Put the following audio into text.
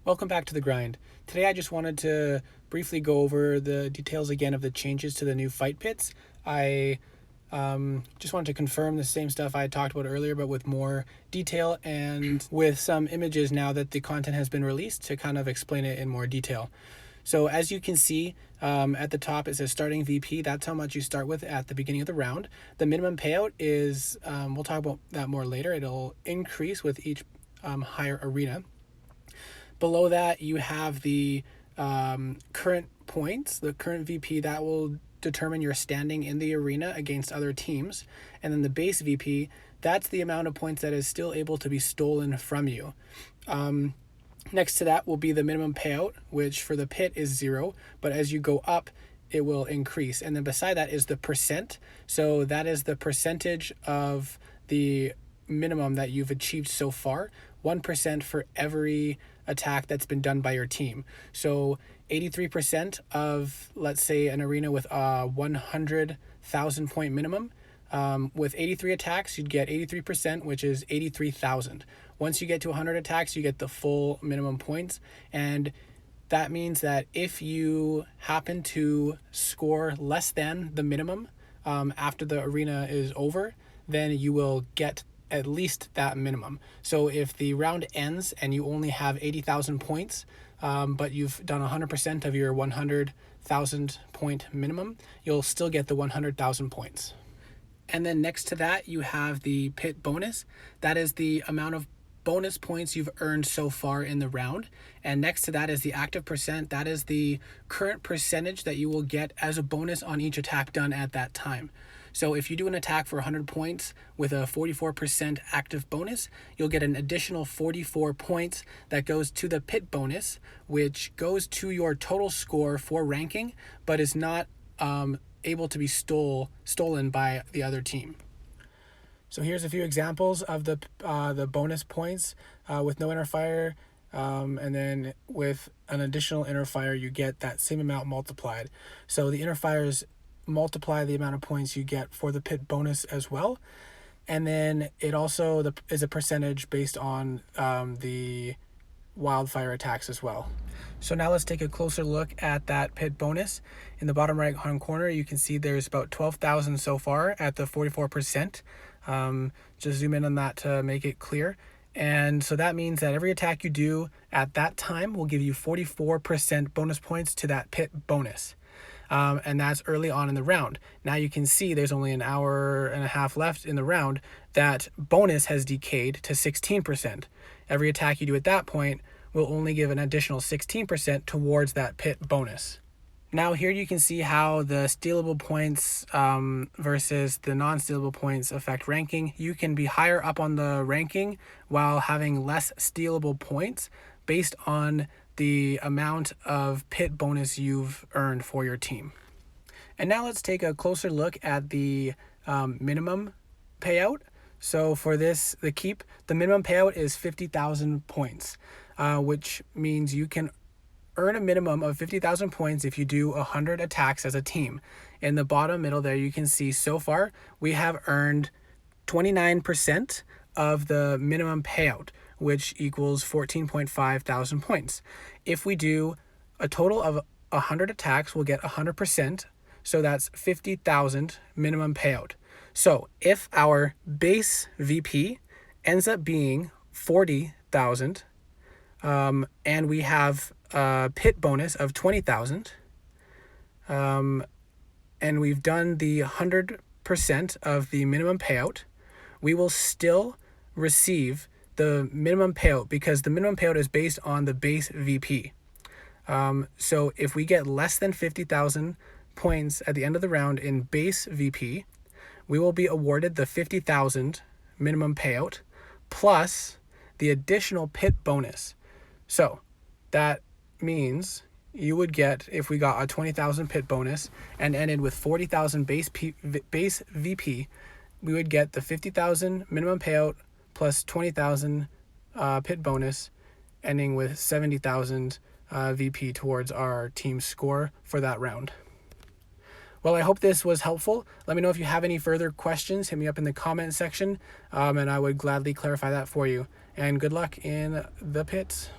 Welcome back to the grind. Today I just wanted to briefly go over the details again of the changes to the new fight pits. I just wanted to confirm the same stuff I had talked about earlier, but with more detail and with some images now that the content has been released to kind of explain it in more detail. So as you can see at the top, it says starting VP. That's how much you start with at the beginning of the round. The minimum payout is, we'll talk about that more later. It'll increase with each higher arena. Below that, you have the current points, the current VP that will determine your standing in the arena against other teams. And then the base VP, that's the amount of points that is still able to be stolen from you. Next to that will be the minimum payout, which for the pit is 0, but as you go up, it will increase. And then beside that is the percent. So that is the percentage of the minimum that you've achieved so far, 1% for every attack that's been done by your team. So 83% of, let's say, an arena with a 100,000 point minimum, with 83 attacks, you'd get 83%, which is 83,000. Once you get to 100 attacks, you get the full minimum points. And that means that if you happen to score less than the minimum after the arena is over, then you will get at least that minimum. So if the round ends and you only have 80,000 points, but you've done 100% of your 100,000 point minimum, you'll still get the 100,000 points. And then next to that, you have the pit bonus. That is the amount of bonus points you've earned so far in the round. And next to that is the active percent. That is the current percentage that you will get as a bonus on each attack done at that time. So if you do an attack for 100 points with a 44% active bonus, you'll get an additional 44 points that goes to the pit bonus, which goes to your total score for ranking, but is not able to be stolen by the other team. So here's a few examples of the bonus points with no inner fire, and then with an additional inner fire, you get that same amount multiplied. So the inner fires multiply the amount of points you get for the pit bonus as well. And then it also is a percentage based on the wildfire attacks as well. So now let's take a closer look at that pit bonus. In the bottom right hand corner, you can see there's about 12,000 so far at the 44%. Just zoom in on that to make it clear. And so that means that every attack you do at that time will give you 44% bonus points to that pit bonus. And that's early on in the round. Now you can see there's only an hour and a half left in the round. That bonus has decayed to 16%. Every attack you do at that point will only give an additional 16% towards that pit bonus. Now here you can see how the stealable points versus the non-stealable points affect ranking. You can be higher up on the ranking while having less stealable points based on the amount of pit bonus you've earned for your team. And now let's take a closer look at the minimum payout. So for this, the keep, the minimum payout is 50,000 points, which means you can earn a minimum of 50,000 points if you do 100 attacks as a team. In the bottom middle there, you can see so far we have earned 29% of the minimum payout, which equals 14.5 thousand points. If we do a total of 100 attacks, we'll get 100%. So that's 50,000 minimum payout. So if our base VP ends up being 40,000, and we have a pit bonus of 20,000, and we've done the 100% of the minimum payout, we will still receive the minimum payout because the minimum payout is based on the base VP. So if we get less than 50,000 points at the end of the round in base VP, we will be awarded the 50,000 minimum payout plus the additional pit bonus. So that means you would get, if we got a 20,000 pit bonus and ended with 40,000 base VP, we would get the 50,000 minimum payout plus 20,000 pit bonus, ending with 70,000 VP towards our team's score for that round. Well, I hope this was helpful. Let me know if you have any further questions. Hit me up in the comment section, and I would gladly clarify that for you. And good luck in the pits.